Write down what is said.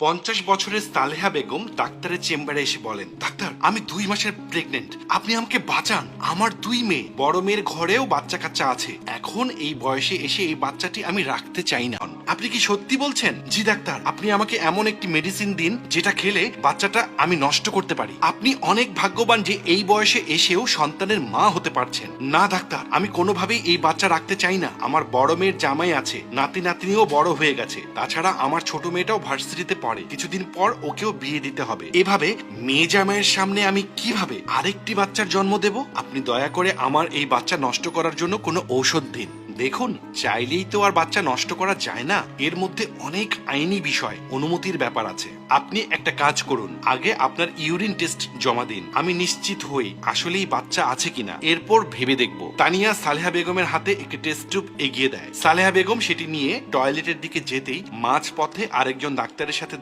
50 বছরের সালেহা বেগম ডাক্তারের চেম্বারে এসে বলেন, ডাক্তার আমি 2 মাসের প্রেগনেন্ট, আপনি আমাকে বাঁচান। আমার 2 মেয়ে, বড় মেয়ের ঘরেও বাচ্চা কাচ্চা আছে। এখন এই বয়সে এসে এই বাচ্চাটি আমি রাখতে চাই না। আপনি কি সত্যি বলছেন? জি ডাক্তার, আপনি আমাকে এমন একটি মেডিসিন দিন যেটা খেলে বাচ্চাটা আমি নষ্ট করতে পারি। আপনি অনেক ভাগ্যবান যে এই বয়সে এসেও সন্তানের মা হতে পারছেন। না ডাক্তার, আমি কোনোভাবেই এই বাচ্চা রাখতে চাই না। আমার বড় মেয়ের জামাই আছে, নাতি নাতনিও বড় হয়ে গেছে। তাছাড়া আমার ছোট মেয়েটাও ভার্সিটিতে পড়ে, কিছুদিন পর ওকেও বিয়ে দিতে হবে। এভাবে মেয়ে জামাইয়ের সামনে আমি কিভাবে আরেকটি বাচ্চার জন্ম দেব? আপনি দয়া করে আমার এই বাচ্চা নষ্ট করার জন্য কোনো ঔষধ দিন। দেখুন, চাইলেই তো আর বাচ্চা নষ্ট করা যায় না। এর মধ্যে অনেক আইনি বিষয়, অনুমতির ব্যাপার আছে। আপনি একটা কাজ করুন, আগে আপনার ইউরিন টেস্ট জমা দিন। আমি নিশ্চিত হই আসলেই বাচ্চা আছে কিনা, এরপর ভেবে দেখব। তানিয়া সালেহা বেগমের হাতে একটি টেস্ট টিউব এগিয়ে দেয়। সালেহা বেগম সেটি নিয়ে টয়লেটের দিকে যেতেই মাঝ পথে আরেকজন ডাক্তারের সাথে